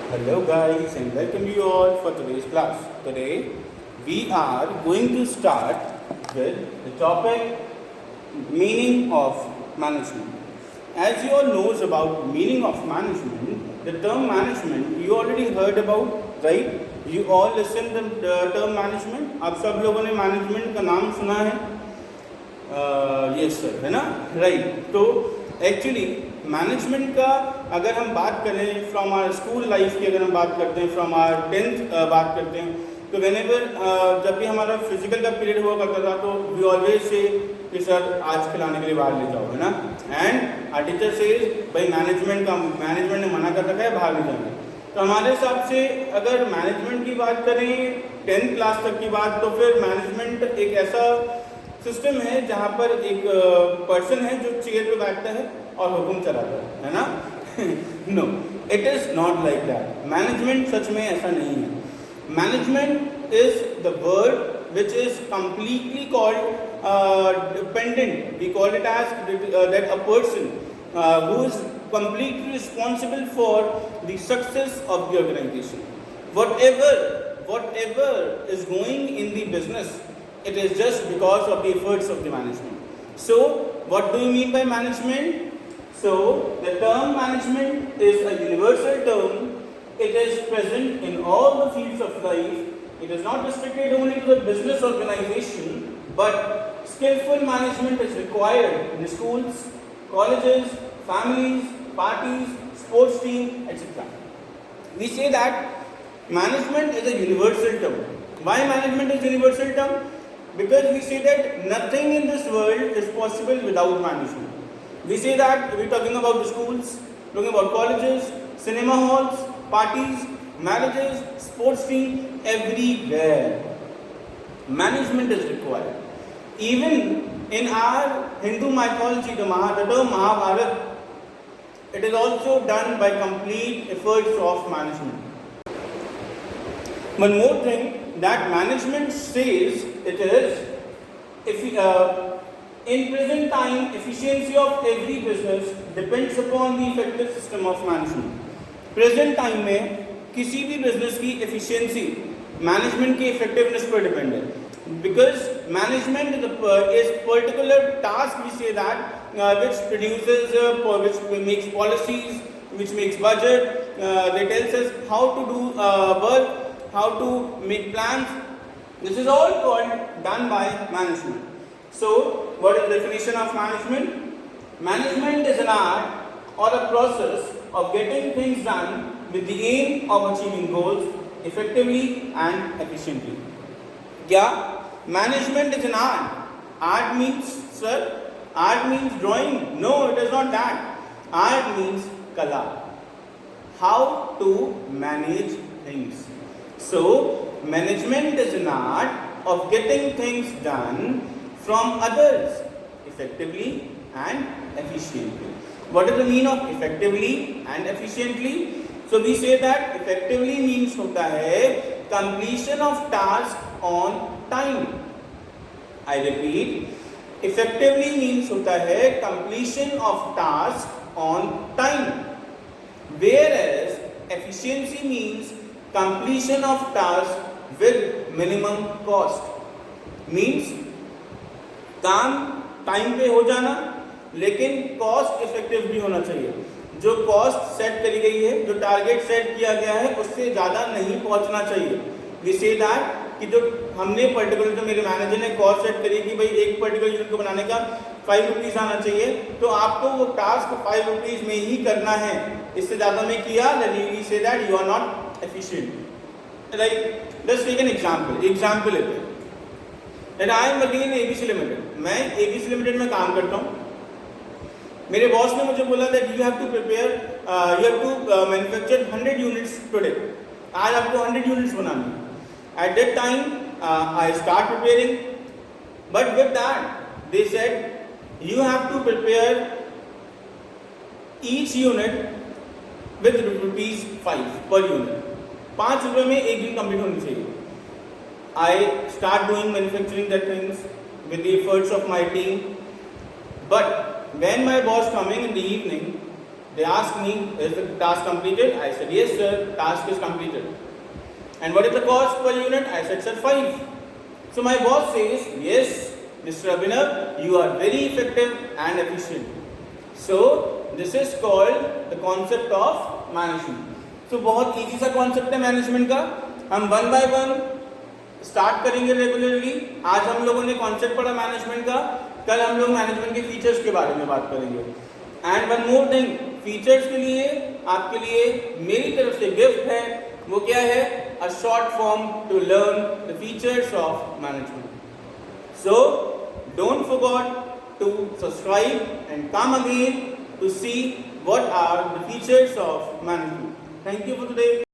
Hello guys and welcome you all for today's class. Today we are going to start with the topic meaning of management. As you all knows about meaning of management, the term management you already heard about, right? You all listen the term management. आप सब लोगों ने management का नाम सुना है? Yes sir, है ना? राइट. तो एक्चुअली मैनेजमेंट का अगर हम बात करें फ्रॉम आवर स्कूल लाइफ की, अगर हम बात करते हैं फ्रॉम आवर टेंथ बात करते हैं, तो वेनेवर जब भी हमारा फिजिकल का पीरियड हुआ करता था तो वी ऑलवेज से कि सर आज खिलाने के लिए बाहर ले जाओ, है ना. एंड आर टीचर से भाई मैनेजमेंट ने मना कर रखा है बाहर ले जाने. तो हमारे हिसाब से अगर मैनेजमेंट की बात करें 10th क्लास तक की बात, तो फिर मैनेजमेंट एक ऐसा सिस्टम है जहाँ पर एक पर्सन है जो चेयर पे बैठता है और हुक्म चलाता है ना. No, it is not like that. Management सच में ऐसा नहीं है. Management is the word which is completely called dependent. We call it as that a person who is completely responsible for the success of the organization. Whatever is going in the business, it is just because of the efforts of the management. So what do you mean by management? So the term management is a universal term. It is present in all the fields of life. It is not restricted only to the business organization, but skillful management is required in the schools, colleges, families, parties, sports team, etc. We say that management is a universal term. Why management is a universal term? Because we say that nothing in this world is possible without management. We say that we're talking about the schools, talking about colleges, cinema halls, parties, marriages, sports team, everywhere. Management is required. Even in our Hindu mythology, the term Mahabharata, it is also done by complete efforts of management. One more thing that management says, it is if in present time efficiency of every business depends upon the effective system of management. Present time में किसी भी business की efficiency management की effectiveness पर depend है. Because management is particular task, we say that which produces, which makes policies, which makes budget, they tells us how to do work, how to make plans. This is all called done by management. So what is the definition of management? Management is an art or a process of getting things done with the aim of achieving goals effectively and efficiently. क्या management is an art? Art means, sir, art means drawing? No, it is not that. Art means kala, how to manage things. So management is an art of getting things done from others effectively and efficiently. What is the meaning of effectively and efficiently? So we say that effectively means होता है completion of task on time. I repeat, effectively means होता है completion of task on time, whereas efficiency means completion of task with minimum cost. Means काम time पे हो जाना लेकिन cost effective भी होना चाहिए. जो कॉस्ट सेट करी गई है, जो टारगेट सेट किया गया है, उससे ज़्यादा नहीं पहुंचना चाहिए. वी से दैट कि जो हमने पर्टिकुलर, जो मेरे मैनेजर ने कॉस्ट सेट करी कि भाई एक पर्टिकुलर यूनिट को बनाने का 5 रुपीज़ आना चाहिए, तो आपको वो टास्क 5 रुपीज़ में ही करना है. इससे ज़्यादा में किया, then we say that you are not efficient. Right, let's take an example लेते हैं. That I am working in ABC limited. मैं एबीसी लिमिटेड में काम करता हूँ. मेरे बॉस ने मुझे बोला that you have to prepare, you have to manufacture 100 units today. आज आपको 100 यूनिट्स बनानी है. At that time, I start preparing, but with that, they said you have to prepare each unit with rupees 5 per unit. 5 रुपये में एक दिन complete होनी चाहिए. I start doing manufacturing that things with the efforts of my team. But when my boss coming in the evening, They asked me, is the task completed? I said, yes sir, task is completed. And what is the cost per unit? I said, sir, 5. So my boss says, yes, Mr. Abhinav, you are very effective and efficient. So this is called the concept of management. So बहुत easy सा concept है management का. हम one by one start करेंगे regularly. आज हम लोगों ने concept पढ़ा management का. कल हम लोग management के features के बारे में बात करेंगे. And one more thing, features के लिए आपके लिए मेरी तरफ से gift है. वो क्या है? A short form to learn the features of management. So don't forget to subscribe and come again to see what are the features of management. Thank you for today.